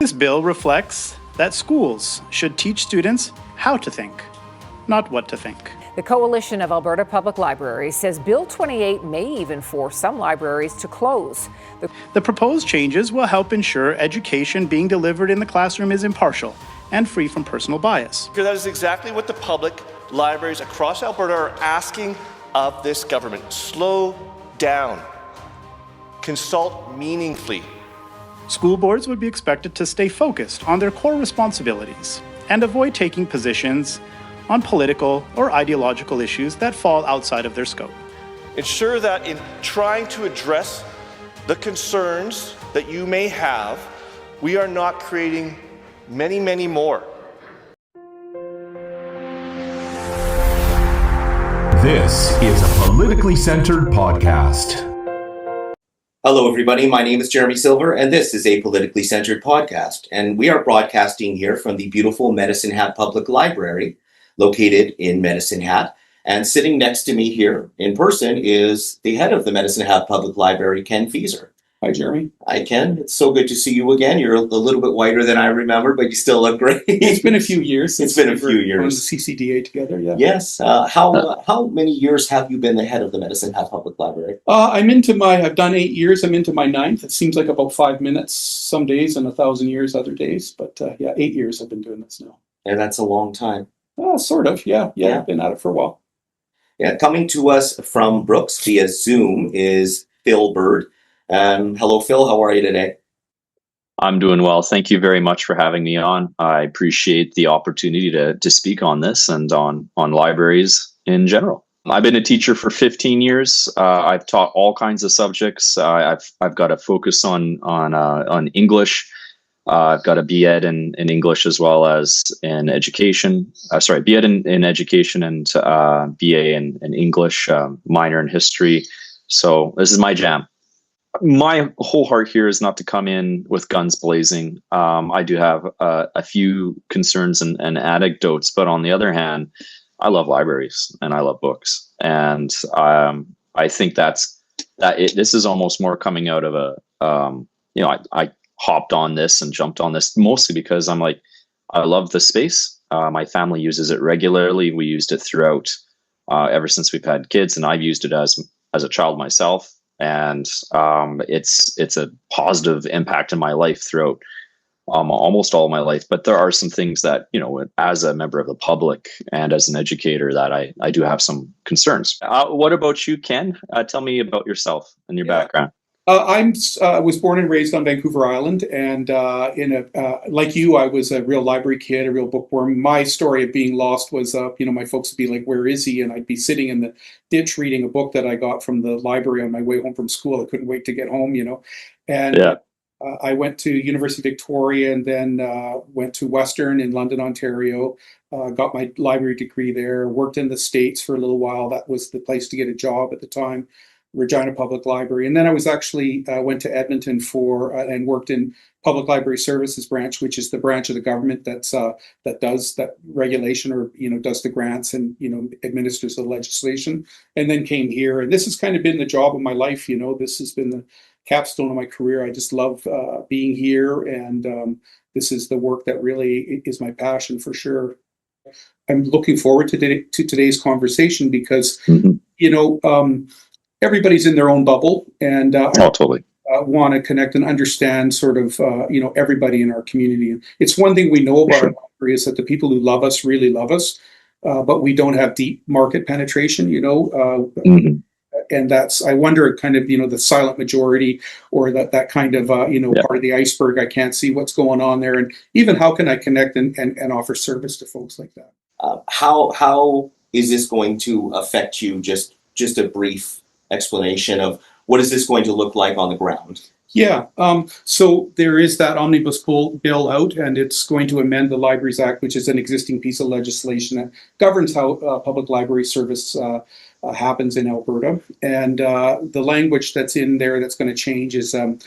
This bill reflects that schools should teach students how to think, not what to think. The Coalition of Alberta Public Libraries says Bill 28 may even force some libraries to close. The proposed changes will help ensure education being delivered in the classroom is impartial and free from personal bias. Because that is exactly what the public libraries across Alberta are asking of this government. Slow down. Consult meaningfully. School boards would be expected to stay focused on their core responsibilities and avoid taking positions on political or ideological issues that fall outside of their scope. Ensure that in trying to address the concerns that you may have, we are not creating many, many more. This is a politically centered podcast. Hello, everybody. My name is Jeremy Silver, and this is a politically centered podcast. And we are broadcasting here from the beautiful Medicine Hat Public Library, located in Medicine Hat. And sitting next to me here in person is the head of the Medicine Hat Public Library, Ken Feser. Hi, Jeremy. Hi, Ken. It's so good to see you again. You're a little bit whiter than I remember, but you still look great. It's been a few years since we were on the CCDA together, yeah. Yes. How many years have you been the head of the Medicine Hat Public Library? I've done 8 years. I'm into my 9th. It seems like about 5 minutes some days and 1,000 years other days. But 8 years I've been doing this now. And that's a long time. Sort of, yeah. I've been at it for a while. Yeah, coming to us from Brooks via Zoom is Phil Bird. Hello, Phil. How are you today? I'm doing well. Thank you very much for having me on. I appreciate the opportunity to speak on this and on libraries in general. I've been a teacher for 15 years. I've taught all kinds of subjects. I've got a focus on English. I've got a B.Ed in English as well as in education. B.Ed in education and B.A. in English, minor in history. So this is my jam. My whole heart here is not to come in with guns blazing. I do have a few concerns and anecdotes, but on the other hand, I love libraries and I love books, and I think this is almost more coming out of I hopped on this and jumped on this mostly because I'm like, I love the space. My family uses it regularly. We used it throughout ever since we've had kids, and I've used it as a child myself. And it's a positive impact in my life throughout almost all my life. But there are some things that, as a member of the public and as an educator, that I do have some concerns. What about you, Ken? Tell me about yourself and your background. I was born and raised on Vancouver Island, and like you, I was a real library kid, a real bookworm. My story of being lost was, my folks would be like, "Where is he?" And I'd be sitting in the ditch reading a book that I got from the library on my way home from school. I couldn't wait to get home, And I went to University of Victoria, and then went to Western in London, Ontario. Got my library degree there. Worked in the States for a little while. That was the place to get a job at the time. Regina Public Library. And then I was actually went to Edmonton and worked in Public Library Services branch, which is the branch of the government that does that regulation or, does the grants and, administers the legislation, and then came here. And this has kind of been the job of my life. This has been the capstone of my career. I just love being here. And this is the work that really is my passion for sure. I'm looking forward to today's conversation because, everybody's in their own bubble and totally want to connect and understand sort of, everybody in our community. And it's one thing we know about our library is that the people who love us really love us, but we don't have deep market penetration, and that's, I wonder, kind of, the silent majority or that kind of, part of the iceberg. I can't see what's going on there. And even how can I connect and offer service to folks like that? How is this going to affect you? Just a brief explanation of what is this going to look like on the ground? Yeah, so there is that omnibus bill out, and it's going to amend the Libraries Act, which is an existing piece of legislation that governs how public library service happens in Alberta. And the language that's in there that's going to change is the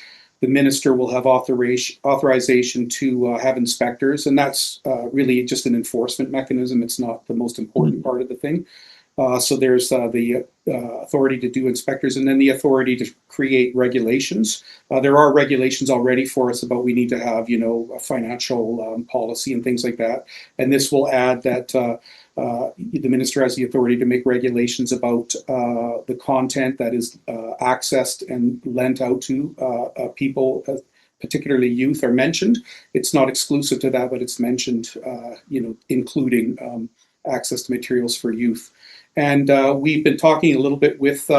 minister will have authorization to have inspectors, and that's really just an enforcement mechanism. It's not the most important part of the thing. So there's the authority to do inspectors, and then the authority to create regulations. There are regulations already for us about we need to have, a financial policy and things like that. And this will add that the minister has the authority to make regulations about the content that is accessed and lent out to people, particularly youth, are mentioned. It's not exclusive to that, but it's mentioned, including access to materials for youth. And we've been talking a little bit with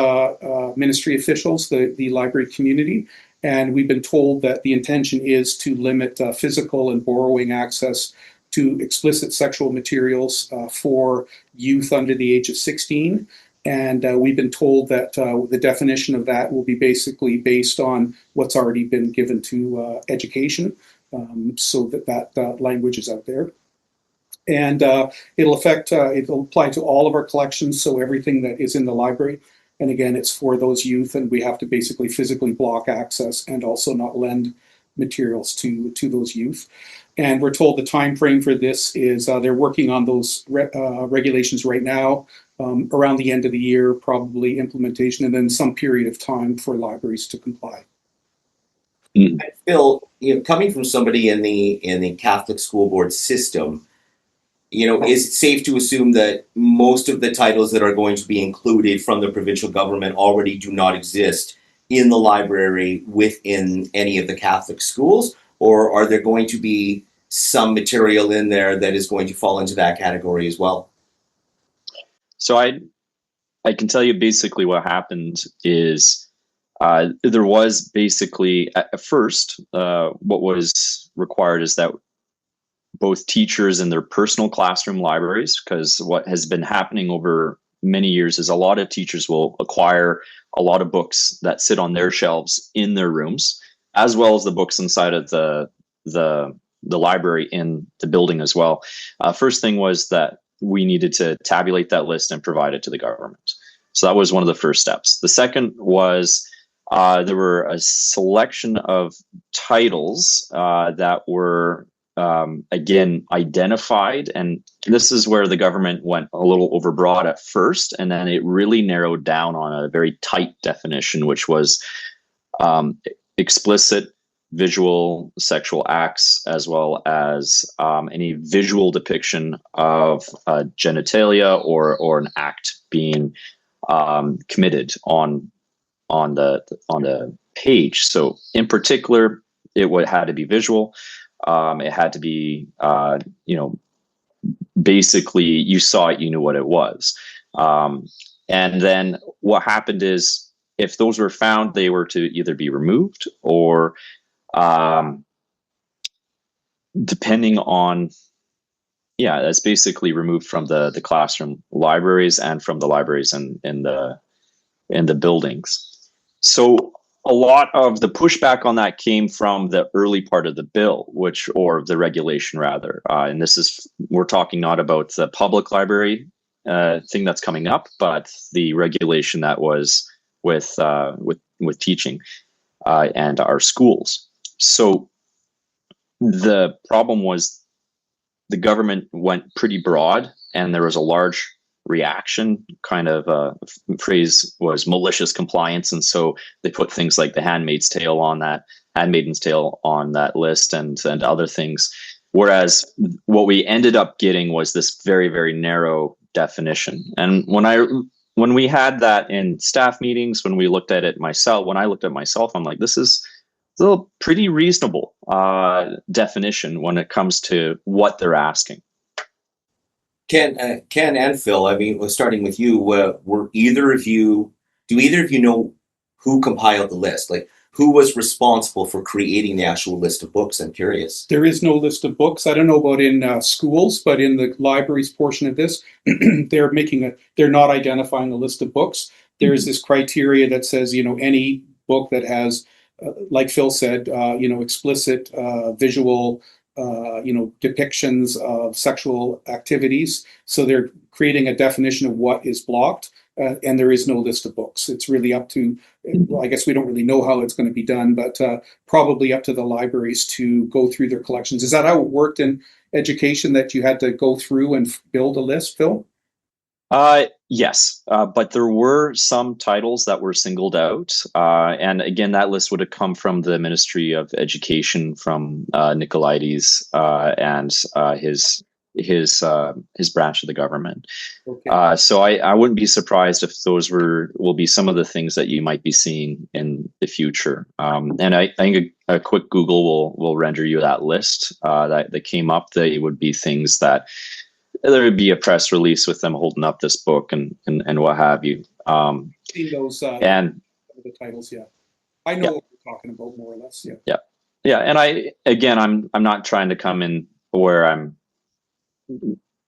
ministry officials, the library community, and we've been told that the intention is to limit physical and borrowing access to explicit sexual materials for youth under the age of 16. And we've been told that the definition of that will be basically based on what's already been given to education, so that language is out there. And it'll apply to all of our collections, so everything that is in the library. And again, it's for those youth, and we have to basically physically block access and also not lend materials to those youth. And we're told the time frame for this is they're working on those regulations right now, around the end of the year, probably implementation, and then some period of time for libraries to comply. And Phil, coming from somebody in the Catholic school board system, is it safe to assume that most of the titles that are going to be included from the provincial government already do not exist in the library within any of the Catholic schools? Or are there going to be some material in there that is going to fall into that category as well? So I can tell you basically what happened is there was basically at first what was required is that both teachers in their personal classroom libraries, because what has been happening over many years is a lot of teachers will acquire a lot of books that sit on their shelves in their rooms, as well as the books inside of the library in the building as well. First thing was that we needed to tabulate that list and provide it to the government. So that was one of the first steps. The second was there were a selection of titles that were again identified, and this is where the government went a little overbroad at first, and then it really narrowed down on a very tight definition, which was explicit visual sexual acts, as well as any visual depiction of genitalia or an act being committed on the page. So in particular, it had to be visual. It had to be, basically you saw it, you knew what it was. And then what happened is if those were found, they were to either be removed or depending on, that's basically removed from the classroom libraries and from the libraries in the buildings. So a lot of the pushback on that came from the early part of the bill, or the regulation rather. And we're talking not about the public library thing that's coming up, but the regulation that was with teaching and our schools. So the problem was the government went pretty broad, and there was a large reaction. Kind of phrase was malicious compliance, and so they put things like the Handmaid's Tale on that list and other things. Whereas what we ended up getting was this very, very narrow definition. And when we had that in staff meetings, when I looked at myself, I'm like, this is a pretty reasonable definition when it comes to what they're asking. Ken and Phil, I mean, starting with you, do either of you know who compiled the list? Like, who was responsible for creating the actual list of books? I'm curious. There is no list of books. I don't know about in schools, but in the libraries portion of this, they're not identifying a list of books. There's this criteria that says, any book that has, like Phil said, explicit visual depictions of sexual activities. So they're creating a definition of what is blocked, and there is no list of books. It's really up to, I guess we don't really know how it's going to be done, but probably up to the libraries to go through their collections. Is that how it worked in education, that you had to go through and build a list, Phil? Yes, but there were some titles that were singled out, and again, that list would have come from the Ministry of Education from Nicolaides and his branch of the government. Okay. So I wouldn't be surprised if those will be some of the things that you might be seeing in the future. And I think a quick Google will render you that list that came up. That would be things that there would be a press release with them holding up this book and what have you. Seen those And the titles, yeah. I know what we're talking about more or less, yeah. yeah, and I'm not trying to come in where I'm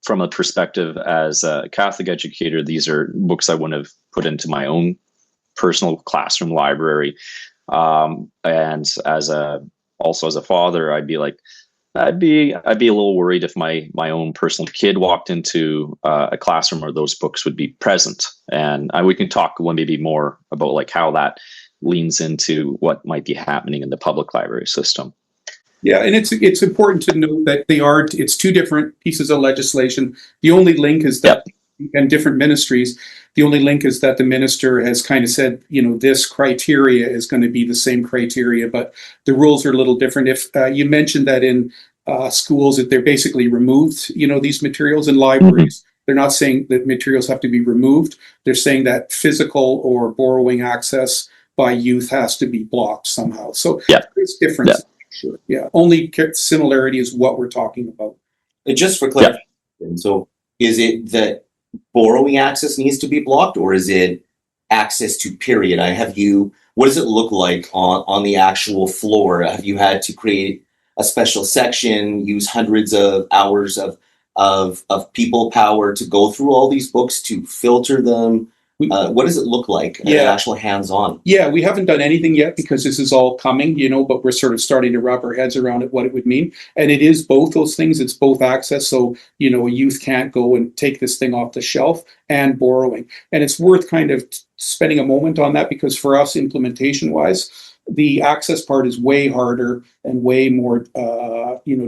from a perspective as a Catholic educator. These are books I wouldn't have put into my own personal classroom library. And as a father, I'd be a little worried if my own personal kid walked into a classroom where those books would be present. And we can talk maybe more about like how that leans into what might be happening in the public library system. Yeah, and it's important to note that it's two different pieces of legislation. The only link is that, and different ministries, the only link is that the minister has kind of said, this criteria is going to be the same criteria, but the rules are a little different. If you mentioned that in schools, that they're basically removed, these materials in libraries, they're not saying that materials have to be removed. They're saying that physical or borrowing access by youth has to be blocked somehow. So there's difference. Sure. Yeah. Only similarity is what we're talking about. And just for clarification, so is it that borrowing access needs to be blocked, or is it access to period? What does it look like on the actual floor? Have you had to create a special section, use hundreds of hours of people power to go through all these books to filter them? What does it look like? Actual hands-on? Yeah, we haven't done anything yet because this is all coming, but we're sort of starting to wrap our heads around it, what it would mean. And it is both those things. It's both access. So, a youth can't go and take this thing off the shelf, and borrowing. And it's worth kind of spending a moment on that, because for us, implementation-wise, the access part is way harder and way more,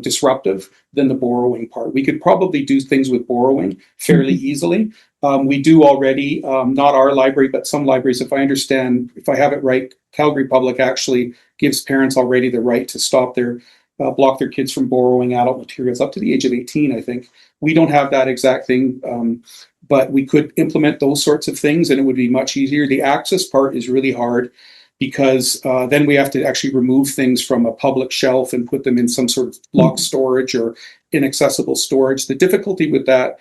disruptive than the borrowing part. We could probably do things with borrowing fairly easily. We do already, not our library, but some libraries, if I have it right, Calgary Public actually gives parents already the right to block their kids from borrowing adult materials up to the age of 18, I think. We don't have that exact thing, but we could implement those sorts of things and it would be much easier. The access part is really hard, because then we have to actually remove things from a public shelf and put them in some sort of locked storage or inaccessible storage. The difficulty with that,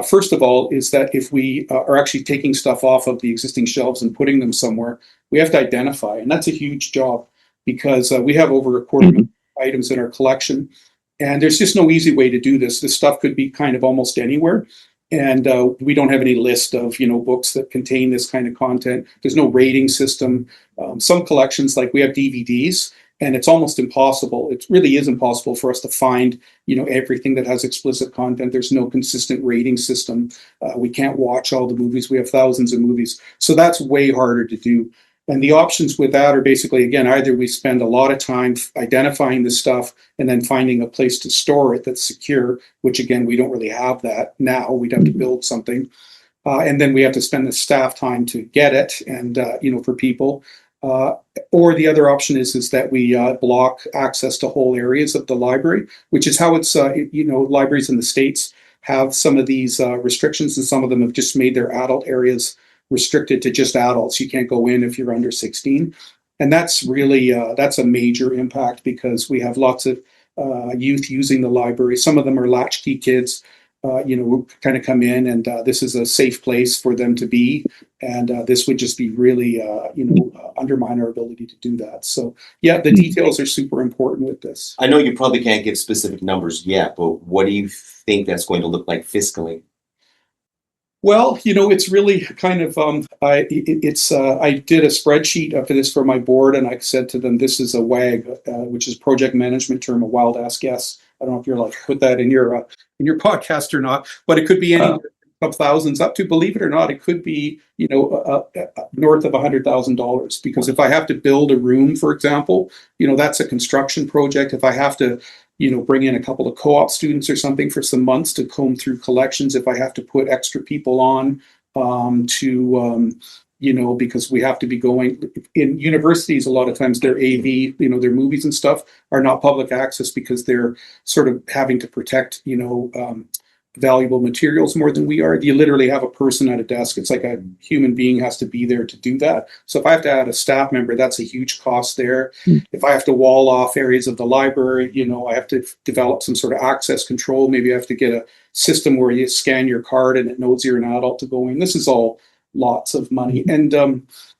first of all, is that if we are actually taking stuff off of the existing shelves and putting them somewhere, we have to identify. And that's a huge job, because we have over 250,000 items in our collection. And there's just no easy way to do this. This stuff could be kind of almost anywhere. And we don't have any list of, books that contain this kind of content. There's no rating system. Some collections, like we have DVDs, and it's almost impossible. It really is impossible for us to find, everything that has explicit content. There's no consistent rating system. We can't watch all the movies. We have thousands of movies. So that's way harder to do. And the options with that are basically, again, either we spend a lot of time identifying the stuff and then finding a place to store it that's secure, which again, we don't really have that now. We'd have to build something. And then we have to spend the staff time to get it and, for people. Or the other option is that we block access to whole areas of the library, which is how it's, libraries in the States have some of these restrictions, and some of them have just made their adult areas restricted to just adults. You can't go in if you're under 16. And that's really, that's a major impact, because we have lots of youth using the library. Some of them are latchkey kids, who kind of come in, and this is a safe place for them to be. And this would just be really, undermine our ability to do that. So yeah, the details are super important with this. I know you probably can't give specific numbers yet, but what do you think that's going to look like fiscally? Well, it's really kind of, I did a spreadsheet for this for my board, and I said to them, this is a WAG, which is project management term, a wild ass guess. I don't know if you're like put that in your podcast or not, but it could be anywhere from thousands up to, believe it or not, it could be, north of $100,000. Because if I have to build a room, for example, that's a construction project. If I have to bring in a couple of co-op students or something for some months to comb through collections if I have to put extra people on because we have to be going in universities. A lot of times their AV, their movies and stuff are not public access because they're sort of having to protect, valuable materials more than we are. You literally have a person at a desk. It's like a human being has to be there to do that. So if I have to add a staff member, that's a huge cost there. If I have to wall off areas of the library, I have to develop some sort of access control. Maybe I have to get a system where you scan your card and it knows you're an adult to go in. This is all lots of money. And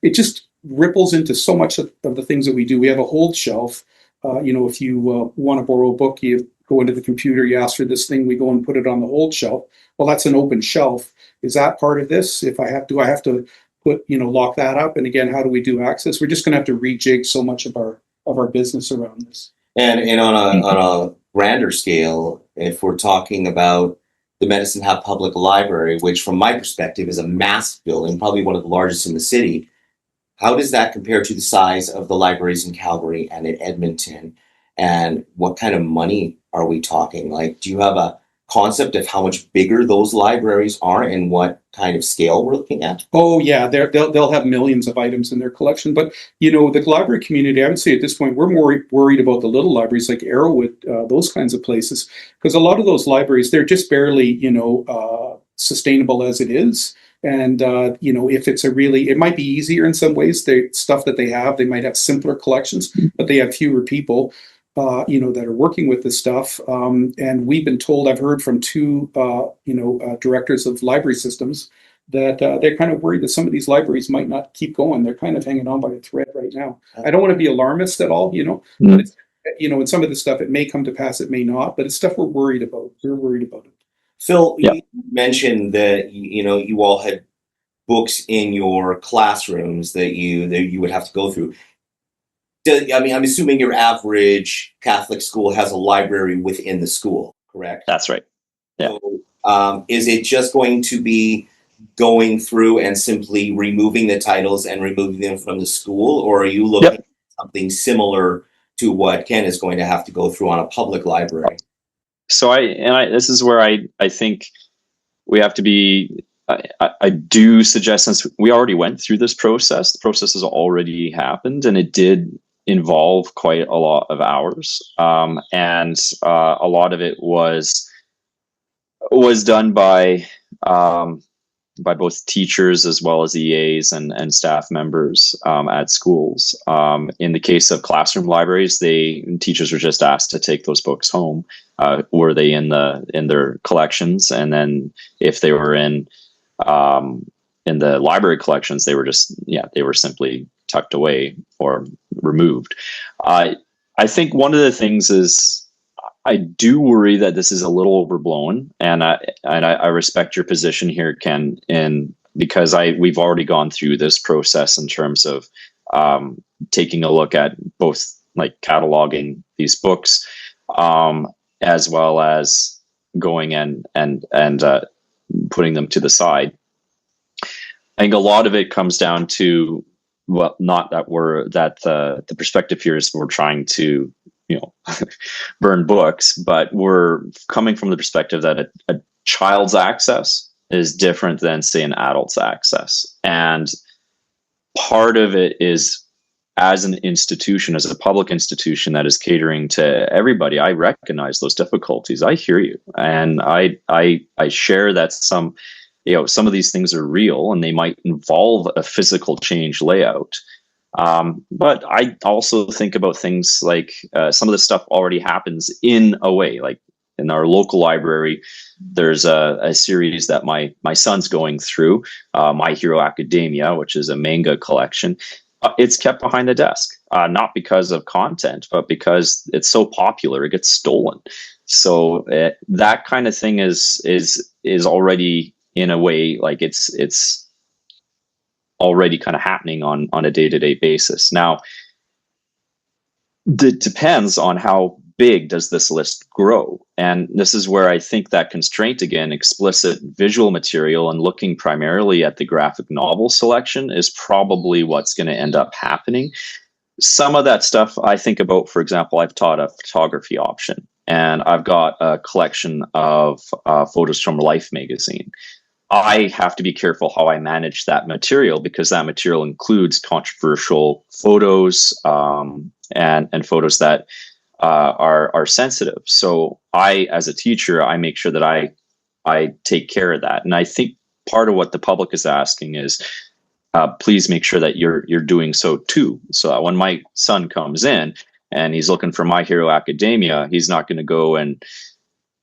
it just ripples into so much of the things that we do. We have a hold shelf. If you want to borrow a book, you go into the computer, you ask for this thing, we go and put it on the hold shelf. Well, that's an open shelf. Is that part of this? Do I have to put, lock that up? And again, how do we do access? We're just going to have to rejig so much of our business around this. And on a grander scale, if we're talking about the Medicine Hat Public Library, which from my perspective is a massive building, probably one of the largest in the city, how does that compare to the size of the libraries in Calgary and in Edmonton? And what kind of money are we talking? Like, do you have a concept of how much bigger those libraries are and what kind of scale we're looking at? Oh yeah, they'll have millions of items in their collection. But the library community, I would say at this point, we're more worried about the little libraries like Arrowwood, those kinds of places, because a lot of those libraries, they're just barely sustainable as it is. And if it's it might be easier in some ways. The stuff that they might have simpler collections, but they have fewer people. That are working with this stuff. And we've been told, I've heard from two, directors of library systems that they're kind of worried that some of these libraries might not keep going. They're kind of hanging on by a thread right now. I don't want to be alarmist at all, but it's, and some of the stuff, it may come to pass, it may not, but it's stuff we're worried about. We're worried about it. Phil, you mentioned that, you all had books in your classrooms that you would have to go through. I'm assuming your average Catholic school has a library within the school, correct? That's right. Yeah. So, is it just going to be going through and simply removing the titles and removing them from the school, or are you looking at something similar to what Ken is going to have to go through on a public library? So this is where I think we have to be. I do suggest, since we already went through this process, the process has already happened, and it did involve quite a lot of hours, and a lot of it was done by both teachers as well as EAs and staff members at schools. In the case of classroom libraries, teachers were just asked to take those books home. Were they in their collections, and then if they were in the library collections, they were simply tucked away or removed. I think one of the things is, I do worry that this is a little overblown, and I respect your position here, Ken, because we've already gone through this process in terms of taking a look at both like cataloging these books, as well as going and putting them to the side. I think a lot of it comes down to, well, not that the perspective here is we're trying to, burn books, but we're coming from the perspective that a child's access is different than, say, an adult's access. And part of it is, as an institution, as a public institution that is catering to everybody, I recognize those difficulties. I hear you. And I share that some of these things are real and they might involve a physical change layout. But I also think about things like some of this stuff already happens in a way. Like in our local library, there's a series that my son's going through, My Hero Academia, which is a manga collection. It's kept behind the desk, not because of content, but because it's so popular, it gets stolen. So that kind of thing is already, in a way, like it's already kind of happening on a day-to-day basis. Now, it depends on how big does this list grow. And this is where I think that constraint, again, explicit visual material and looking primarily at the graphic novel selection is probably what's going to end up happening. Some of that stuff I think about, for example, I've taught a photography option. and I've got a collection of photos from Life magazine. I have to be careful how I manage that material, because that material includes controversial photos, and photos that are sensitive. So as a teacher, I make sure that I take care of that. And I think part of what the public is asking is, please make sure that you're doing so too. So that when my son comes in and he's looking for My Hero Academia, he's not going to go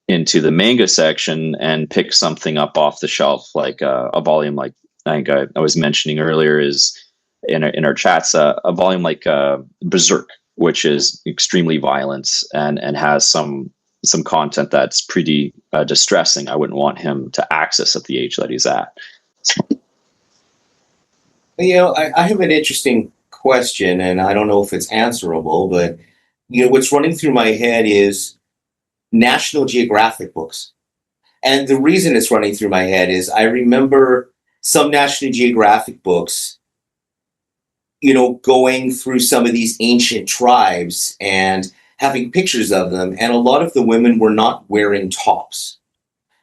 into the manga section and pick something up off the shelf, like a volume like I think I was mentioning earlier is in our chats, a volume like Berserk, which is extremely violent and has some content that's pretty distressing. I wouldn't want him to access at the age that he's at. I have an interesting question, and I don't know if it's answerable, but what's running through my head is National Geographic books. And the reason it's running through my head is I remember some National Geographic books, going through some of these ancient tribes and having pictures of them. And a lot of the women were not wearing tops.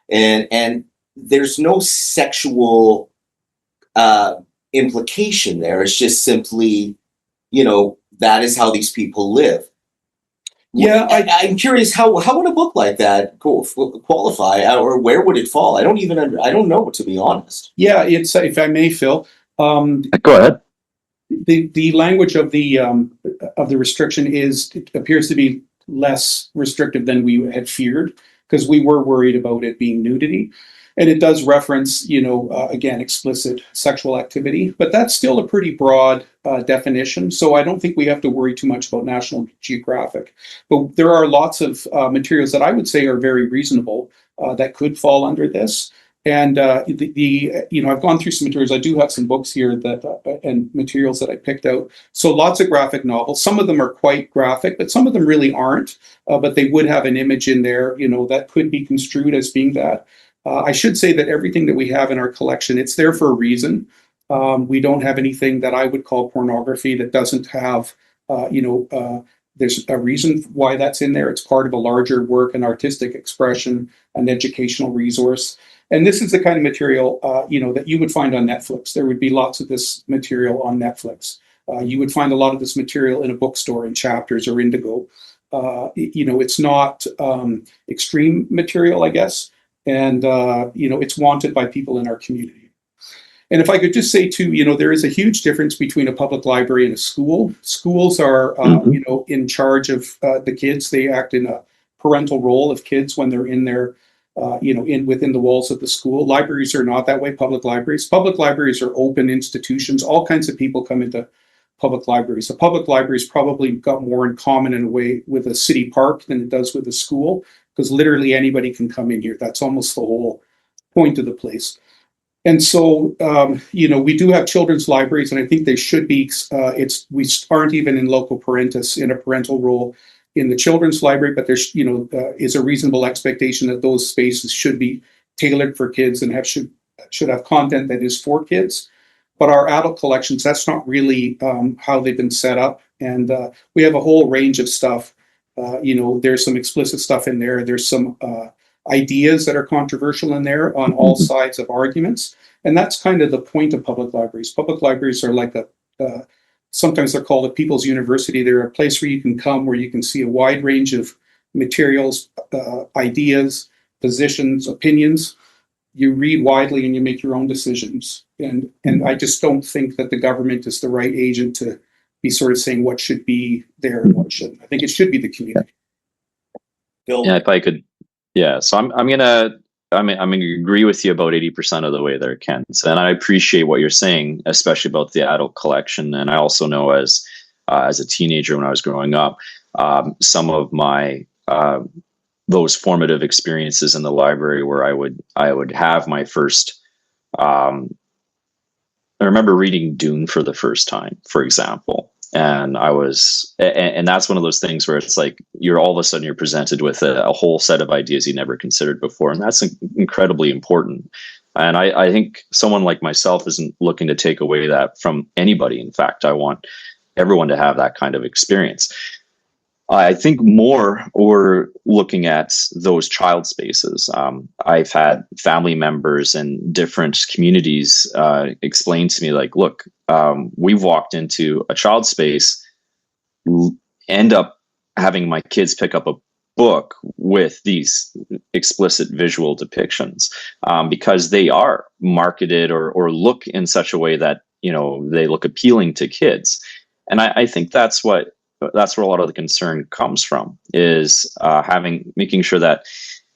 And there's no sexual implication there. It's just simply, that is how these people live. Yeah, I'm curious, how would a book like that qualify, or where would it fall? I don't know, to be honest. yeah, it's, if I may, Phil, Go ahead. the language of the restriction appears to be less restrictive than we had feared, because we were worried about it being nudity. And it does reference, again, explicit sexual activity, but that's still a pretty broad definition. So I don't think we have to worry too much about National Geographic. But there are lots of materials that I would say are very reasonable that could fall under this. And I've gone through some materials. I do have some books here and materials that I picked out. So lots of graphic novels. Some of them are quite graphic, but some of them really aren't. But they would have an image in there, that could be construed as being that. I should say that everything that we have in our collection, it's there for a reason. We don't have anything that I would call pornography that doesn't have, there's a reason why that's in there. It's part of a larger work, an artistic expression, an educational resource. And this is the kind of material, that you would find on Netflix. There would be lots of this material on Netflix. You would find a lot of this material in a bookstore in Chapters or Indigo. It's not extreme material, I guess. And, it's wanted by people in our community. And if I could just say too, there is a huge difference between a public library and a school. Schools are, in charge of the kids. They act in a parental role of kids when they're in their, within the walls of the school. Libraries are not that way. Public libraries are open institutions. All kinds of people come into public libraries. A public library's probably got more in common in a way with a city park than it does with a school, because literally anybody can come in here. That's almost the whole point of the place. And so, we do have children's libraries, and I think they should be. We aren't even in loco parentis, in a parental role in the children's library, but there's, is a reasonable expectation that those spaces should be tailored for kids and should have content that is for kids. But our adult collections, that's not really how they've been set up. And we have a whole range of stuff. There's some explicit stuff in there. There's some ideas that are controversial in there on all sides of arguments. And that's kind of the point of public libraries. Public libraries are like sometimes they're called a people's university. They're a place where you can come, where you can see a wide range of materials, ideas, positions, opinions. You read widely and you make your own decisions. And I just don't think that the government is the right agent to be sort of saying what should be there and what shouldn't. I think it should be the community. Bill? Yeah, if I could, yeah. So I'm gonna agree with you about 80% of the way there, Ken. And I appreciate what you're saying, especially about the adult collection. And I also know as a teenager when I was growing up, some of my those formative experiences in the library where I would have my first. I remember reading Dune for the first time, for example, and and that's one of those things where it's like you're all of a sudden you're presented with a whole set of ideas you never considered before, and that's incredibly important. And I think someone like myself isn't looking to take away that from anybody. In fact, I want everyone to have that kind of experience. I think more we're looking at those child spaces. I've had family members in different communities explain to me, like, look, we've walked into a child space, end up having my kids pick up a book with these explicit visual depictions because they are marketed or look in such a way that, they look appealing to kids. And I think that's where a lot of the concern comes from, is making sure that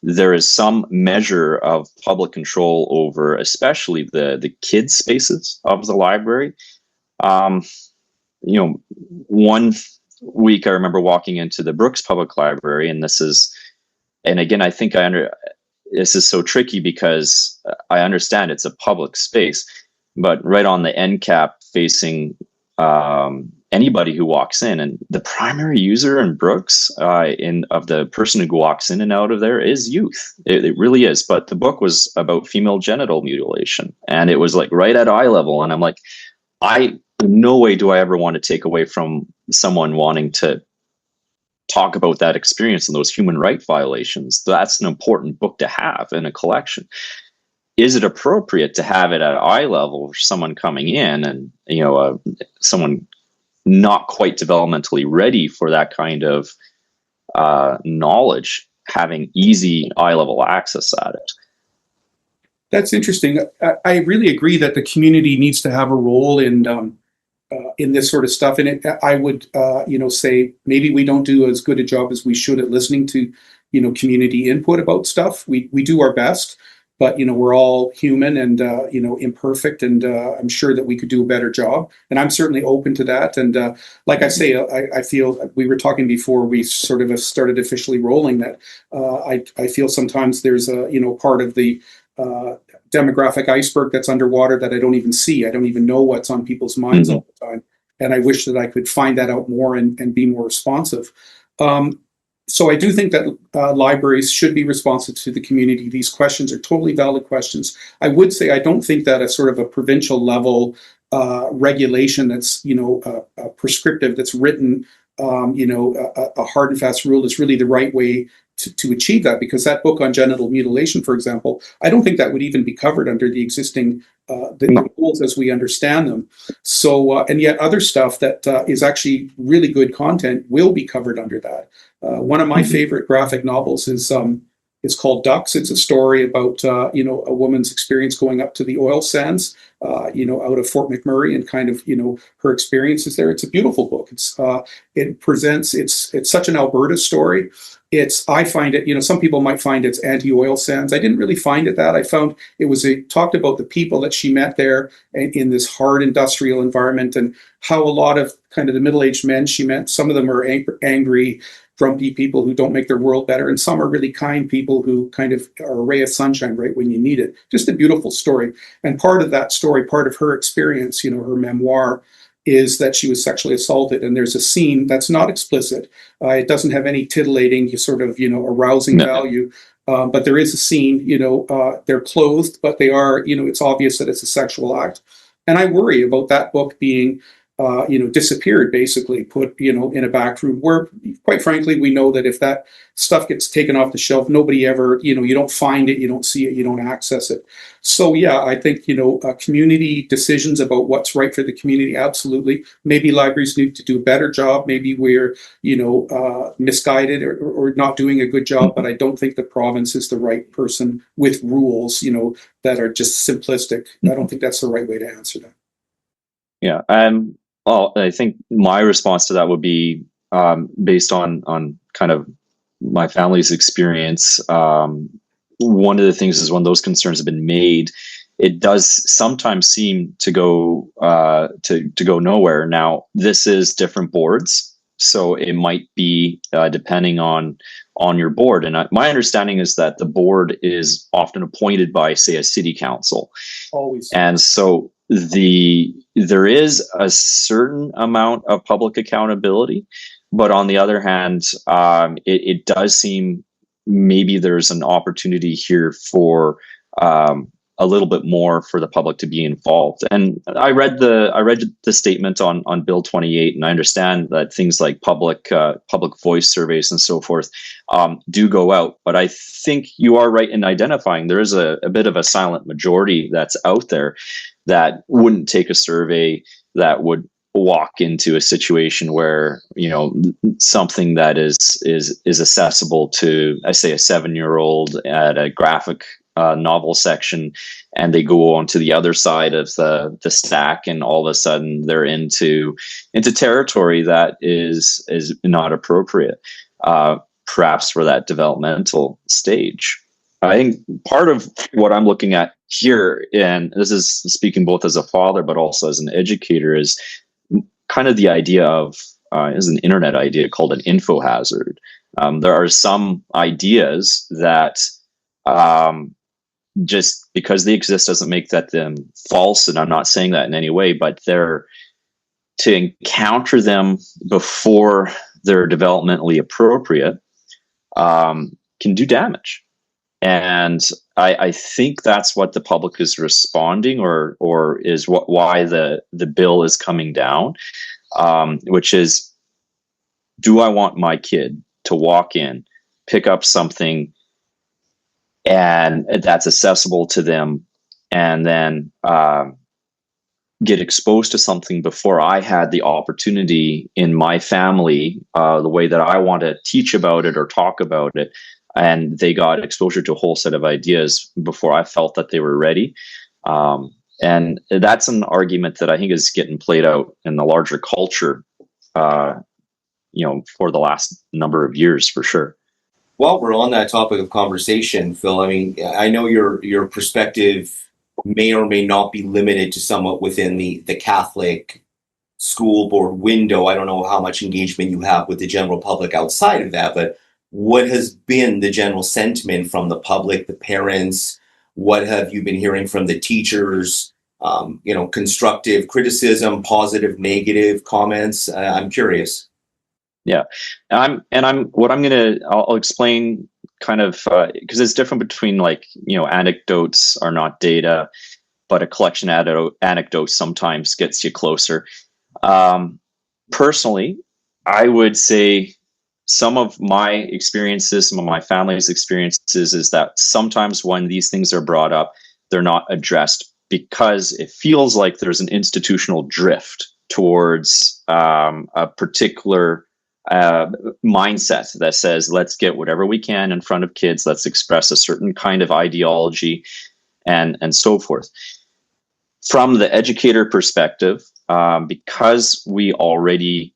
there is some measure of public control over, especially the kids spaces of the library. One week I remember walking into the Brooks Public Library, and again, I think this is so tricky because I understand it's a public space, but right on the end cap facing anybody who walks in, and the primary user in Brooks, of the person who walks in and out of there, is youth. It really is. But the book was about female genital mutilation, and it was like right at eye level. And I'm like, no way do I ever want to take away from someone wanting to talk about that experience and those human rights violations. That's an important book to have in a collection. Is it appropriate to have it at eye level for someone coming in and, someone not quite developmentally ready for that kind of knowledge, having easy eye level access at it? That's interesting. I really agree that the community needs to have a role in this sort of stuff. And I would, say maybe we don't do as good a job as we should at listening to, community input about stuff. We do our best, but we're all human and imperfect, and I'm sure that we could do a better job. And I'm certainly open to that. And like I say, I feel, we were talking before we sort of started officially rolling, that I feel sometimes there's a part of the demographic iceberg that's underwater that I don't even see. I don't even know what's on people's minds all the time. And I wish that I could find that out more and be more responsive. So I do think that libraries should be responsive to the community. These questions are totally valid questions. I would say I don't think that a sort of a provincial level regulation that's prescriptive, that's written, a hard and fast rule is really the right way to achieve that, because that book on genital mutilation, for example, I don't think that would even be covered under the existing the rules as we understand them. So, and yet other stuff that is actually really good content will be covered under that. One of my favorite graphic novels is it's called Ducks. It's a story about a woman's experience going up to the oil sands, out of Fort McMurray, and kind of her experiences there. It's a beautiful book. It's such an Alberta story. I find it, some people might find it's anti-oil sands. I didn't really find it that. I found it talked about the people that she met there in this hard industrial environment, and how a lot of kind of the middle-aged men she met, some of them are angry, grumpy people who don't make their world better, and some are really kind people who kind of are a ray of sunshine right when you need it. Just a beautiful story. And part of that story, part of her experience, her memoir, is that she was sexually assaulted. And there's a scene that's not explicit. It doesn't have any titillating, sort of, arousing value. But there is a scene, they're clothed, but they are, it's obvious that it's a sexual act. And I worry about that book being, disappeared, basically put, in a back room, where, quite frankly, we know that if that stuff gets taken off the shelf, nobody ever, you don't find it, you don't see it, you don't access it. So yeah, I think, community decisions about what's right for the community, absolutely. Maybe libraries need to do a better job. Maybe we're, misguided or not doing a good job, but I don't think the province is the right person with rules, that are just simplistic. I don't think that's the right way to answer that. Yeah. Well, I think my response to that would be based on kind of my family's experience. One of the things is, when those concerns have been made, it does sometimes seem to go to go nowhere. Now, this is different boards, so it might be depending on your board. And my understanding is that the board is often appointed by, say, a city council. Always. And so there is a certain amount of public accountability, but on the other hand, it does seem maybe there's an opportunity here for a little bit more for the public to be involved. And I read the statement on Bill 28, and I understand that things like public voice surveys and so forth do go out. But I think you are right in identifying there is a bit of a silent majority that's out there that wouldn't take a survey, that would walk into a situation where, you know, something that is accessible to, I say, a 7-year-old at a graphic novel section, and they go on to the other side of the stack, and all of a sudden they're into territory that is not appropriate, perhaps for that developmental stage. I think part of what I'm looking at here, and this is speaking both as a father but also as an educator, is kind of the idea of is an internet idea called an info hazard. There are some ideas that just because they exist doesn't make them false, and I'm not saying that in any way, but to encounter them before they're developmentally appropriate can do damage. And I think that's what the public is responding, or is why the bill is coming down, which is, do I want my kid to walk in, pick up something, and that's accessible to them, and then get exposed to something before I had the opportunity in my family, the way that I want to teach about it or talk about it, and they got exposure to a whole set of ideas before I felt that they were ready. And that's an argument that I think is getting played out in the larger culture, for the last number of years, for sure. While we're on that topic of conversation, Phil, I mean, I know your perspective may or may not be limited to somewhat within the Catholic school board window. I don't know how much engagement you have with the general public outside of that, but what has been the general sentiment from the public, the parents? What have you been hearing from the teachers? Constructive criticism, positive, negative comments? I'm curious. Yeah, I'll explain kind of, because it's different between, like, anecdotes are not data, but a collection of anecdotes sometimes gets you closer. Personally, I would say some of my experiences, some of my family's experiences, is that sometimes when these things are brought up, they're not addressed because it feels like there's an institutional drift towards a particular mindset that says, let's get whatever we can in front of kids, let's express a certain kind of ideology, and so forth. From the educator perspective, because we already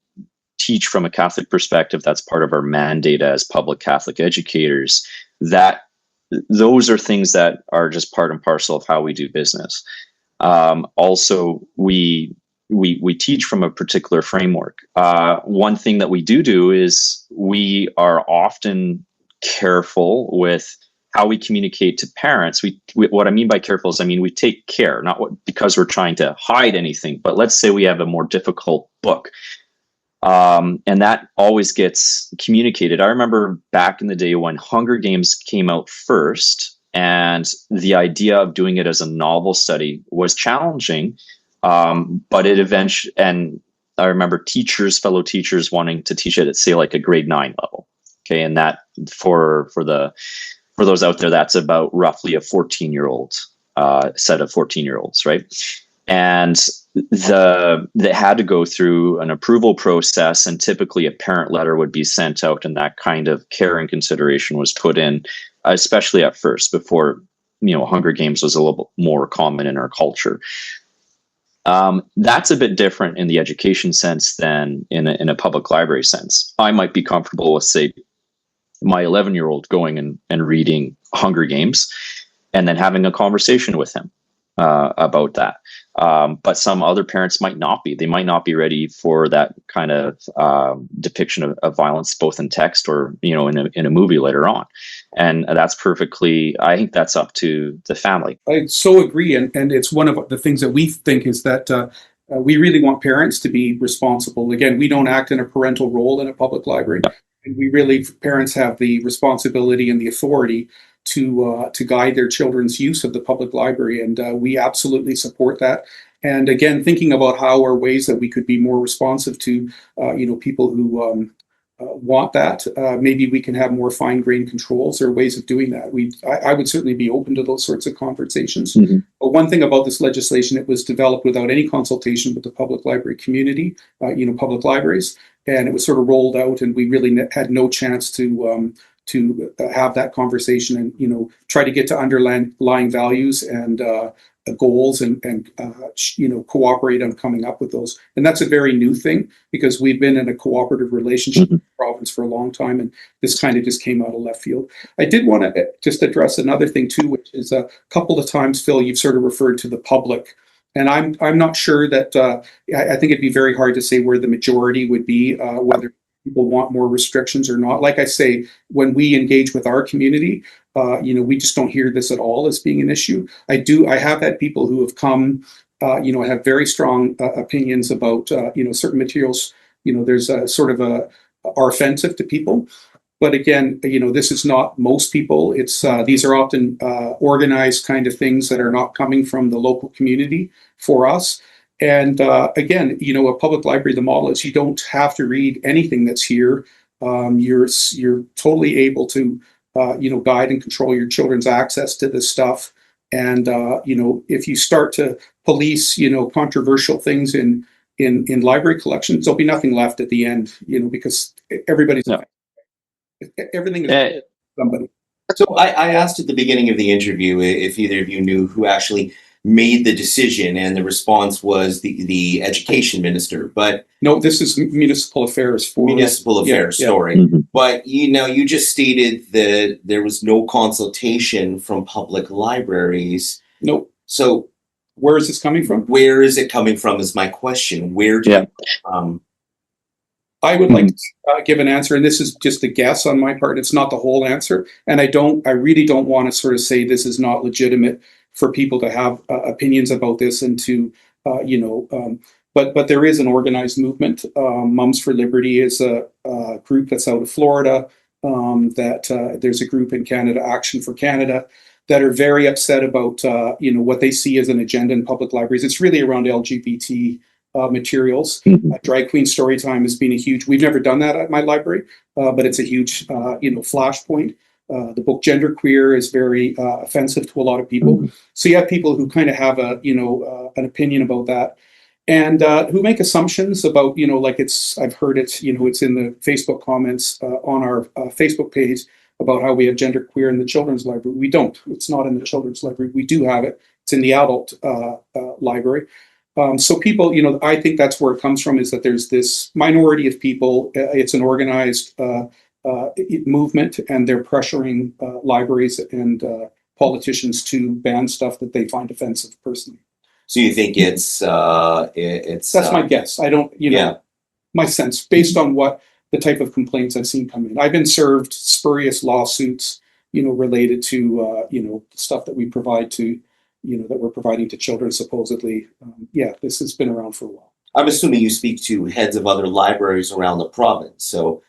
teach from a Catholic perspective, that's part of our mandate as public Catholic educators, that those are things that are just part and parcel of how we do business. Also, we teach from a particular framework. One thing that we do is we are often careful with how we communicate to parents. What I mean by careful is, we take care, because we're trying to hide anything, but let's say we have a more difficult book. And that always gets communicated. I remember back in the day when Hunger Games came out first, and the idea of doing it as a novel study was challenging. But it eventually, and I remember fellow teachers wanting to teach it at, say, like a grade 9 level. Okay. And that for those out there, that's about roughly a 14-year-old set of 14-year-olds. Right. And they had to go through an approval process, and typically a parent letter would be sent out, and that kind of care and consideration was put in, especially at first, before, Hunger Games was a little bit more common in our culture. That's a bit different in the education sense than in a public library sense. I might be comfortable with, say, my 11-year-old going and reading Hunger Games and then having a conversation with him about that. But some other parents might not be. They might not be ready for that kind of depiction of violence, both in text or, in a movie later on. And that's perfectly, I think that's up to the family. I so agree. And it's one of the things that we think is that we really want parents to be responsible. Again, we don't act in a parental role in a public library. And parents have the responsibility and the authority to guide their children's use of the public library, and we absolutely support that. And again, thinking about how are ways that we could be more responsive to people who want that. Maybe we can have more fine-grained controls or ways of doing that. I would certainly be open to those sorts of conversations. Mm-hmm. But one thing about this legislation, it was developed without any consultation with the public library community, public libraries, and it was sort of rolled out, and we really had no chance to have that conversation and try to get to underlying values and goals and cooperate on coming up with those. And that's a very new thing because we've been in a cooperative relationship with the province for a long time, and this kind of just came out of left field. I did want to just address another thing too, which is a couple of times, Phil, you've sort of referred to the public. And I'm not sure that I think it'd be very hard to say where the majority would be, whether people want more restrictions or not. Like I say, when we engage with our community, we just don't hear this at all as being an issue. I have had people who have come, have very strong opinions about, certain materials. There's a sort of are offensive to people. But again, this is not most people. It's these are often organized kind of things that are not coming from the local community for us. And again, a public library, the model is you don't have to read anything that's here. You're totally able to guide and control your children's access to this stuff. And if you start to police controversial things in library collections, there'll be nothing left at the end. Because everybody's everything is somebody. So I asked at the beginning of the interview if either of you knew who actually made the decision, and the response was the education minister. But no, this is municipal affairs. Story. Mm-hmm. But you just stated that there was no consultation from public libraries. Nope. So where is this coming from? Where is it coming from is my question. Where do I would like to give an answer, and this is just a guess on my part. It's not the whole answer, and I really don't want to sort of say this is not legitimate for people to have opinions about this and to, but there is an organized movement. Mums for Liberty is a group that's out of Florida. There's a group in Canada, Action for Canada, that are very upset about what they see as an agenda in public libraries. It's really around LGBT materials. Drag Queen Storytime has been a huge. We've never done that at my library, but it's a huge flashpoint. The book Genderqueer is very offensive to a lot of people. So you have people who kind of have an opinion about that, and who make assumptions about I've heard it's it's in the Facebook comments on our Facebook page about how we have genderqueer in the children's library. We don't. It's not in the children's library. We do have it. It's in the adult library. So people, I think that's where it comes from, is that there's this minority of people. It's an organized movement, and they're pressuring libraries and politicians to ban stuff that they find offensive personally. So you think it's that's my guess. I don't, my sense based on what the type of complaints I've seen come in. I've been served spurious lawsuits, related to stuff that we provide to, that we're providing to children supposedly. This has been around for a while. I'm assuming you speak to heads of other libraries around the province. So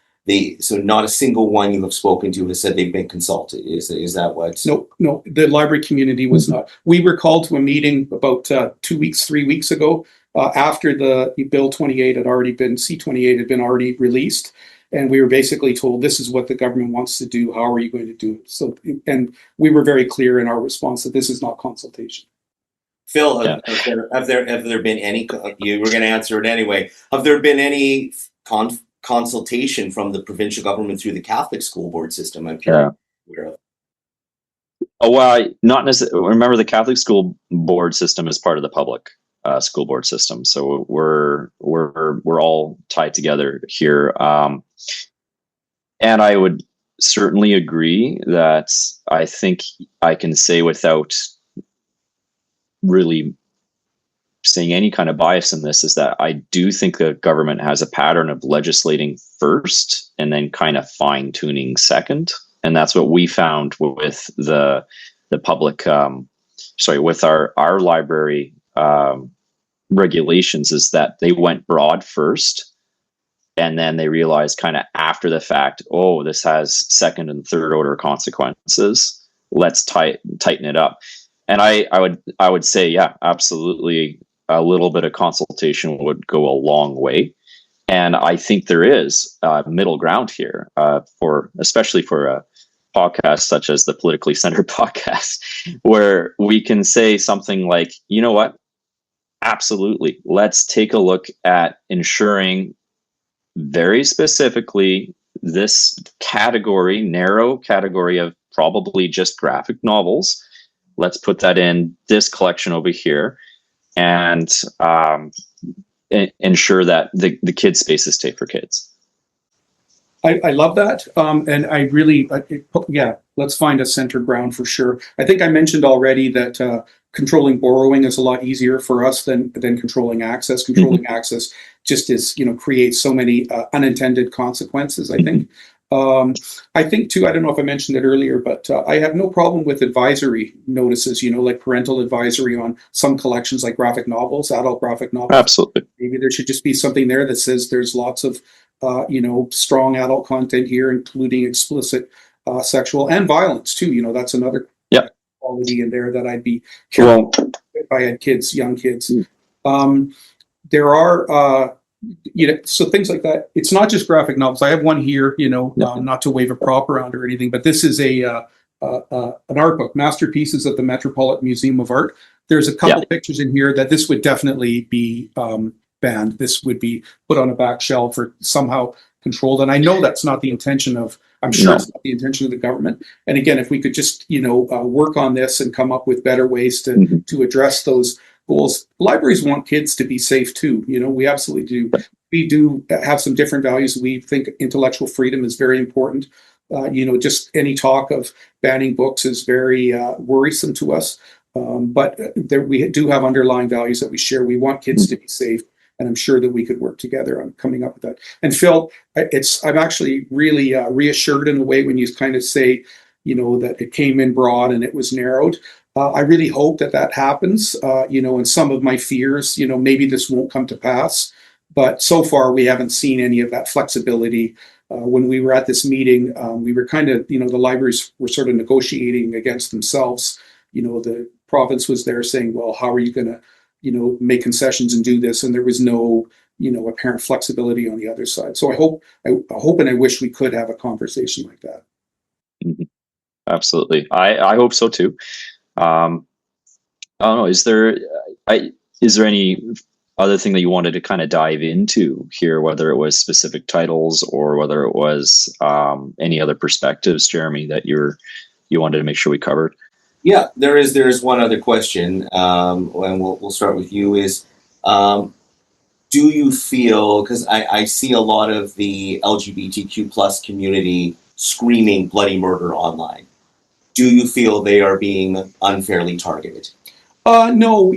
not a single one you have spoken to has said they've been consulted. Is that what? No, the library community was not. We were called to a meeting about 3 weeks ago, after the Bill 28 had already been, C-28 had been already released. And we were basically told, this is what the government wants to do. How are you going to do it? So, and we were very clear in our response that this is not consultation. Phil, have there been any, you were going to answer it anyway, have there been any consultation from the provincial government through the Catholic school board system? I'm curious. Oh, well, not necessarily. Remember, the Catholic school board system is part of the public school board system, so we're all tied together here. And I would certainly agree that I think I can say without really saying any kind of bias in this is that I do think the government has a pattern of legislating first and then kind of fine tuning second. And that's what we found with the public, with our library regulations, is that they went broad first. And then they realized kind of after the fact, oh, this has second and third order consequences. let's tighten it up. And I would say, yeah, absolutely, a little bit of consultation would go a long way. And I think there is middle ground here especially for a podcast such as the Politically Centered podcast, where we can say something like, you know what, absolutely, let's take a look at ensuring very specifically this category, narrow category of probably just graphic novels. Let's put that in this collection over here, and ensure that the kids' spaces stay for kids. I love that. And I really, let's find a center ground for sure. I think I mentioned already that controlling borrowing is a lot easier for us than controlling access. Controlling access just creates so many unintended consequences, I think. I think too, I don't know if I mentioned it earlier, but I have no problem with advisory notices, like parental advisory on some collections like graphic novels, adult graphic novels. Absolutely. Maybe there should just be something there that says there's lots of, strong adult content here, including explicit sexual and violence too. That's another quality in there that I'd be careful if I had kids, young kids. There are, so things like that. It's not just graphic novels. I have one here, not to wave a prop around or anything, but this is an art book, Masterpieces at the Metropolitan Museum of Art. There's a couple pictures in here that this would definitely be banned. This would be put on a back shelf or somehow controlled. And I know that's not the intention I'm sure it's not the intention of the government. And again, if we could just, work on this and come up with better ways to address those goals. Libraries want kids to be safe too. We absolutely do. We do have some different values. We think intellectual freedom is very important. Just any talk of banning books is very worrisome to us. But we do have underlying values that we share. We want kids to be safe. And I'm sure that we could work together on coming up with that. And Phil, I'm actually really reassured in a way when you kind of say, that it came in broad and it was narrowed. I really hope that happens, and some of my fears, maybe this won't come to pass. But so far, we haven't seen any of that flexibility. When we were at this meeting, we were kind of, the libraries were sort of negotiating against themselves. The province was there saying, well, how are you going to, make concessions and do this? And there was no, apparent flexibility on the other side. So I hope and I wish we could have a conversation like that. Absolutely. I hope so too. I don't know. Is there any other thing that you wanted to kind of dive into here, whether it was specific titles or whether it was any other perspectives, Jeremy, that you wanted to make sure we covered? Yeah, there is one other question, and we'll start with you. Is do you feel, because I see a lot of the LGBTQ plus community screaming bloody murder online, do you feel they are being unfairly targeted? No,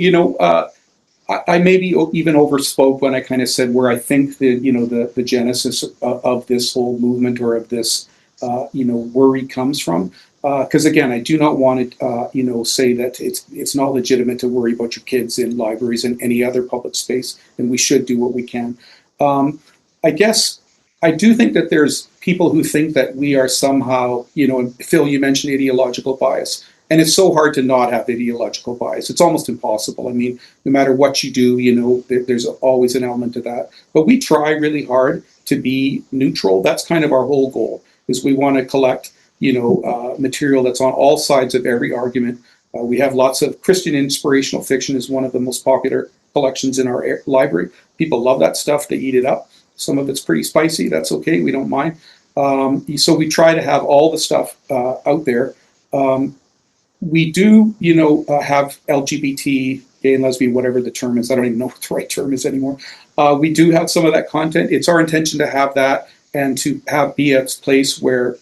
I maybe even overspoke when I kind of said where I think the genesis of this whole movement or of this worry comes from. Because again, I do not want to say that it's not legitimate to worry about your kids in libraries and any other public space, and we should do what we can. I guess I do think that there's people who think that we are somehow, Phil, you mentioned ideological bias. And it's so hard to not have ideological bias. It's almost impossible. I mean, no matter what you do, there's always an element to that. But we try really hard to be neutral. That's kind of our whole goal, is we want to collect, material that's on all sides of every argument. We have lots of Christian inspirational fiction is one of the most popular collections in our library. People love that stuff. They eat it up. Some of it's pretty spicy. That's okay. We don't mind. So we try to have all the stuff out there. We do, have LGBT, gay and lesbian, whatever the term is. I don't even know what the right term is anymore. We do have some of that content. It's our intention to have that and to be a place where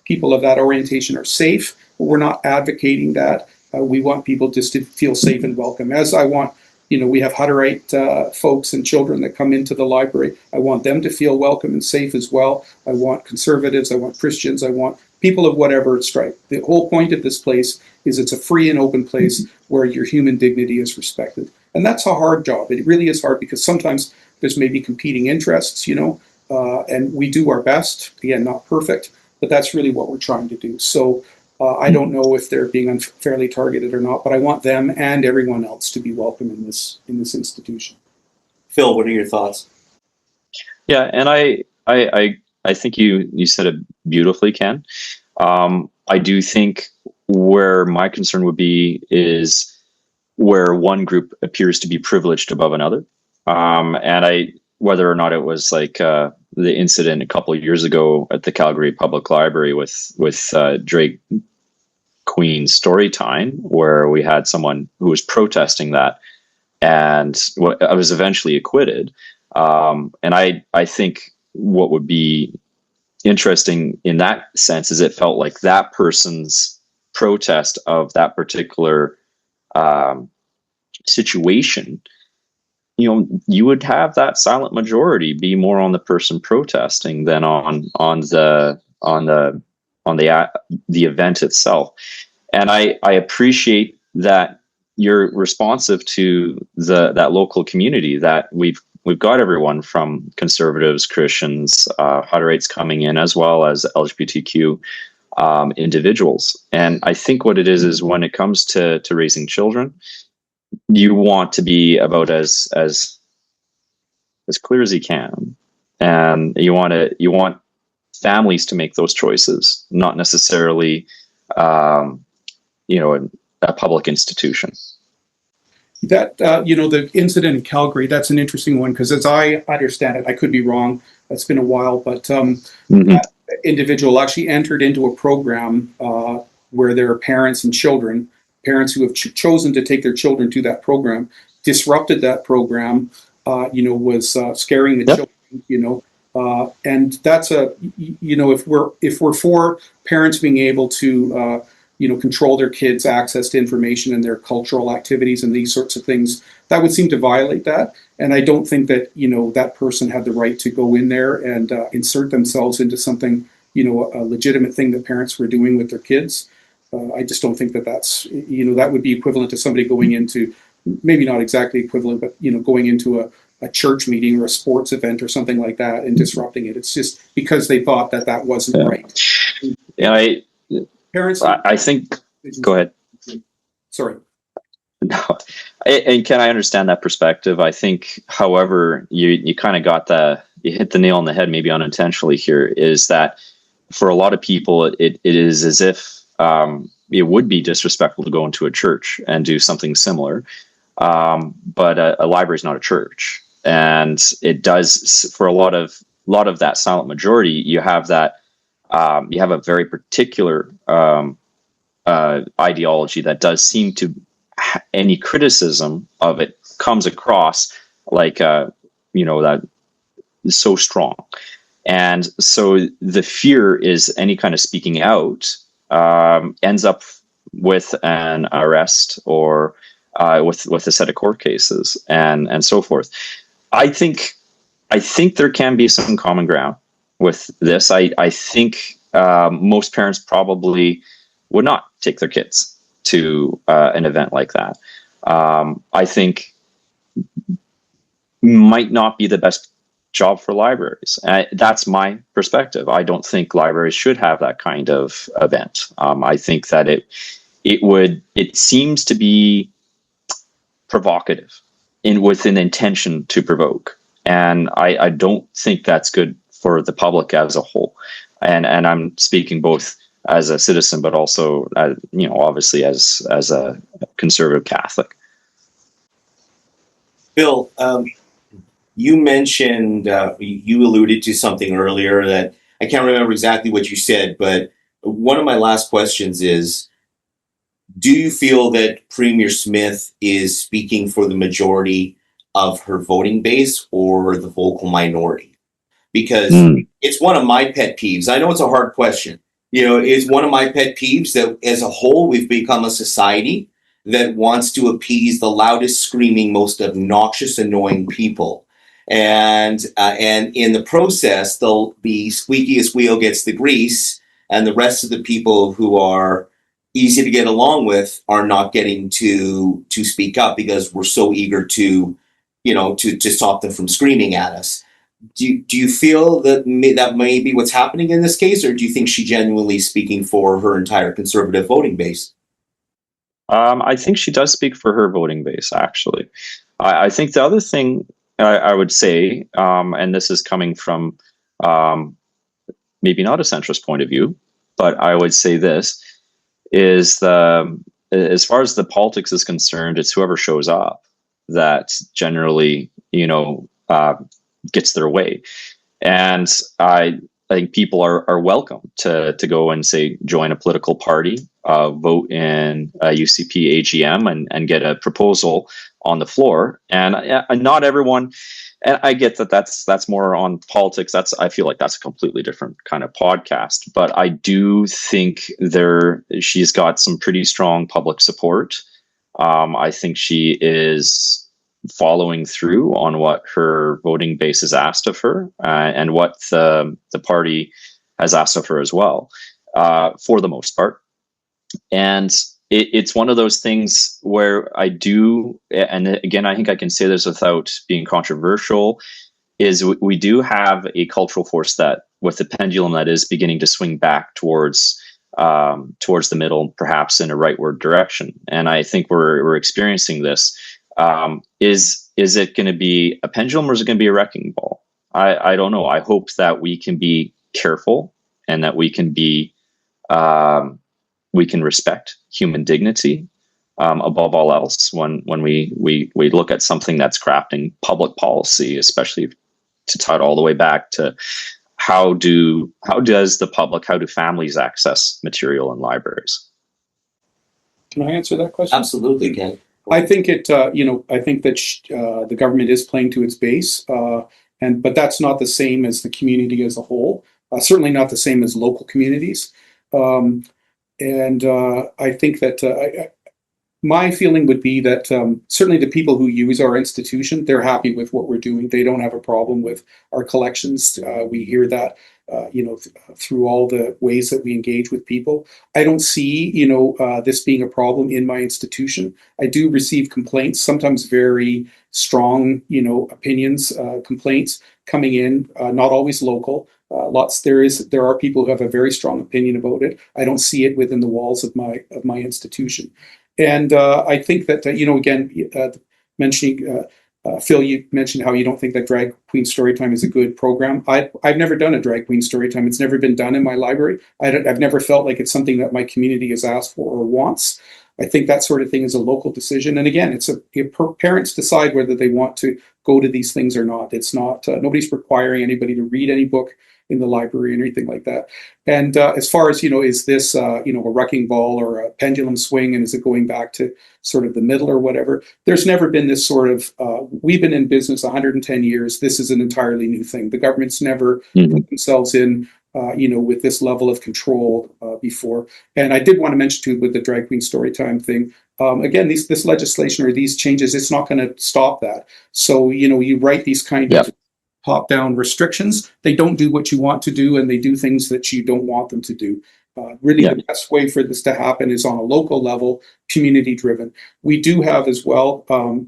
people of that orientation are safe. But we're not advocating that. We want people just to feel safe and welcome. As I want, we have Hutterite folks and children that come into the library. I want them to feel welcome and safe as well. I want conservatives. I want Christians. I want people of whatever stripe. The whole point of this place is it's a free and open place where your human dignity is respected. And that's a hard job. It really is hard because sometimes there's maybe competing interests, and we do our best. Again, not perfect, but that's really what we're trying to do. So I don't know if they're being unfairly targeted or not, but I want them and everyone else to be welcome in this institution. Phil, what are your thoughts? Yeah, and I think you said it beautifully, Ken. I do think where my concern would be is where one group appears to be privileged above another, and whether or not it was like the incident a couple of years ago at the Calgary Public Library with Drake Queen's story time, where we had someone who was protesting that, and I was eventually acquitted. And I think what would be interesting in that sense is it felt like that person's protest of that particular situation, you would have that silent majority be more on the person protesting than on the event itself. And I appreciate that you're responsive to that local community, that we've got everyone from conservatives, Christians, Hutterites coming in, as well as LGBTQ individuals. And I think what it is when it comes to raising children, you want to be about as clear as you can, and you want families to make those choices, not necessarily a public institution. That the incident in Calgary, that's an interesting one, because as I understand it, I could be wrong, it's been a while, but that individual actually entered into a program where there are parents and children, parents who have chosen to take their children to that program, disrupted that program, was scaring the children, and that's if we're for parents being able to control their kids' access to information and their cultural activities and these sorts of things, that would seem to violate that. And I don't think that, that person had the right to go in there and insert themselves into something, a legitimate thing that parents were doing with their kids. I just don't think that that's, that would be equivalent to somebody going into, maybe not exactly equivalent, but, going into a church meeting or a sports event or something like that and disrupting it. It's just because they thought that wasn't right. Yeah, Parents, I think. Go ahead. Sorry. No, and can I understand that perspective? I think, however, you kind of you hit the nail on the head, maybe unintentionally here, is that for a lot of people, it is as if it would be disrespectful to go into a church and do something similar. But a library is not a church, and it does, for a lot of that silent majority, you have that. You have a very particular ideology that does seem to any criticism of it comes across like that is so strong, and so the fear is any kind of speaking out ends up with an arrest or with a set of court cases and so forth. I think there can be some common ground with this. I think most parents probably would not take their kids to an event like that. I think might not be the best job for libraries. That's my perspective. I don't think libraries should have that kind of event. I think that it seems to be provocative with an intention to provoke. And I don't think that's good for the public as a whole. And I'm speaking both as a citizen, but also, obviously as a conservative Catholic. Bill, you mentioned, you alluded to something earlier that I can't remember exactly what you said, but one of my last questions is, do you feel that Premier Smith is speaking for the majority of her voting base or the vocal minority? Because it's one of my pet peeves. I know it's a hard question. It's one of my pet peeves that as a whole, we've become a society that wants to appease the loudest, screaming, most obnoxious, annoying people. And in the process, they'll be squeakiest wheel gets the grease, and the rest of the people who are easy to get along with are not getting to speak up because we're so eager to stop them from screaming at us. Do you feel that that may be what's happening in this case, or do you think she genuinely speaking for her entire conservative voting base? I think she does speak for her voting base, actually. I think the other thing I would say, and this is coming from maybe not a centrist point of view, but I would say this, is as far as the politics is concerned, it's whoever shows up that generally, gets their way. And I think people are welcome to go and say join a political party, vote in a UCP AGM, and get a proposal on the floor. And not everyone. And I get that that's more on politics. I feel like that's a completely different kind of podcast. But I do think she's got some pretty strong public support. I think she is following through on what her voting base has asked of her, and what the party has asked of her as well, for the most part. And it's one of those things where I do, and again, I think I can say this without being controversial, is we do have a cultural force that, with the pendulum, that is beginning to swing back towards the middle, perhaps in a rightward direction. And I think we're experiencing this. Is it going to be a pendulum, or is it going to be a wrecking ball? I don't know. I hope that we can be careful, and that we can be we can respect human dignity above all else when we look at something that's crafting public policy, especially to tie it all the way back to how do families access material in libraries? Can I answer that question? Absolutely, Ken. I think I think that the government is playing to its base, but that's not the same as the community as a whole. Certainly not the same as local communities. And I think that my feeling would be that certainly the people who use our institution, they're happy with what we're doing. They don't have a problem with our collections. We hear that, through all the ways that we engage with people. I don't see, this being a problem in my institution. I do receive complaints, sometimes very strong, opinions, complaints coming in, not always local. There are people who have a very strong opinion about it. I don't see it within the walls of my institution. And I think that, again, mentioning, Phil, you mentioned how you don't think that Drag Queen Storytime is a good program. I've never done a Drag Queen Storytime. It's never been done in my library. I've never felt like it's something that my community has asked for or wants. I think that sort of thing is a local decision. And again, parents decide whether they want to go to these things or not. It's not, nobody's requiring anybody to read any book in the library or anything like that. And as far as, is this, a wrecking ball or a pendulum swing, and is it going back to sort of the middle or whatever? There's never been this sort of, we've been in business 110 years. This is an entirely new thing. The government's never put themselves in, with this level of control before. And I did want to mention too, with the Drag Queen Storytime thing, again, this legislation or these changes, it's not going to stop that. So, you write these kind of top-down restrictions, they don't do what you want to do, and they do things that you don't want them to do. The best way for this to happen is on a local level, community-driven. We do have as well,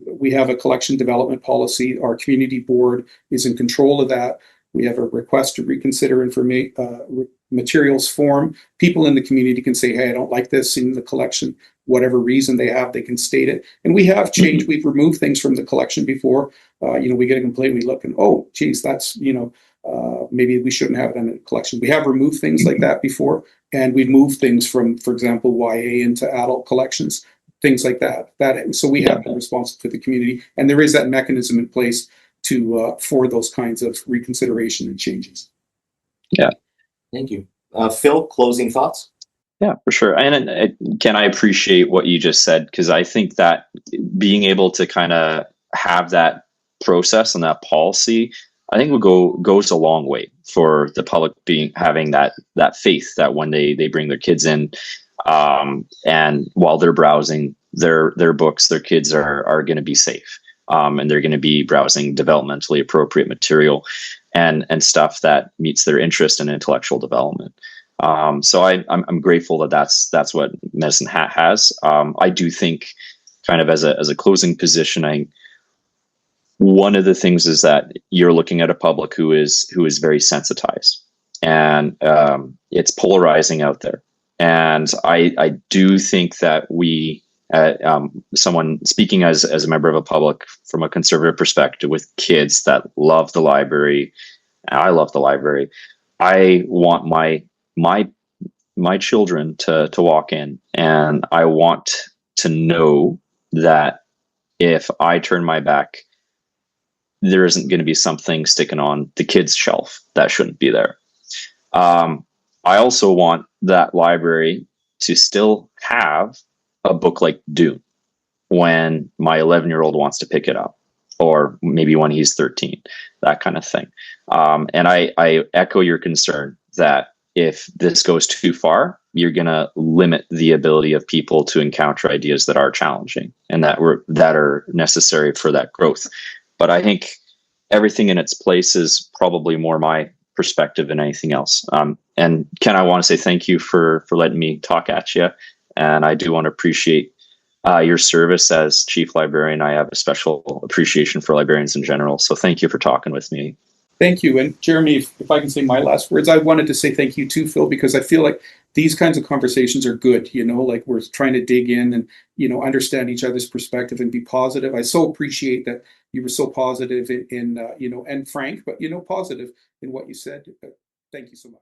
we have a collection development policy. Our community board is in control of that. We have a request to reconsider materials form. People in the community can say, hey, I don't like this in the collection. Whatever reason they have, they can state it. And we have changed. We've removed things from the collection before. We get a complaint, we look and, oh, geez, that's, maybe we shouldn't have it in the collection. We have removed things like that before. And we've moved things from, for example, YA into adult collections, things like that. So we have been responsive to the community. And there is that mechanism in place for those kinds of reconsideration and changes. Yeah. Thank you. Phil, closing thoughts? Yeah, for sure. And Ken, I appreciate what you just said, because I think that being able to kind of have that process and that policy, I think goes a long way for the public having that faith that when they bring their kids in, and while they're browsing their books, their kids are going to be safe. And they're going to be browsing developmentally appropriate material and stuff that meets their interest in intellectual development. So I'm grateful that that's what Medicine Hat has. I do think, kind of as a closing position, one of the things is that you're looking at a public who is very sensitized, and it's polarizing out there. And I do think that we, someone speaking as a member of a public from a conservative perspective with kids that love the library, and I love the library. I want my children to walk in, and I want to know that if I turn my back, there isn't going to be something sticking on the kids' shelf that shouldn't be there. I also want that library to still have a book like Dune when my 11-year-old wants to pick it up, or maybe when he's 13, that kind of thing. And I echo your concern that if this goes too far, you're going to limit the ability of people to encounter ideas that are challenging and that are necessary for that growth. But I think everything in its place is probably more my perspective than anything else. And Ken, I want to say thank you for letting me talk at you. And I do want to appreciate your service as chief librarian. I have a special appreciation for librarians in general. So thank you for talking with me. Thank you. And Jeremy, if I can say my last words, I wanted to say thank you too, Phil, because I feel like these kinds of conversations are good, like we're trying to dig in and, understand each other's perspective and be positive. I so appreciate that you were so positive in and frank, but, positive in what you said. Thank you so much.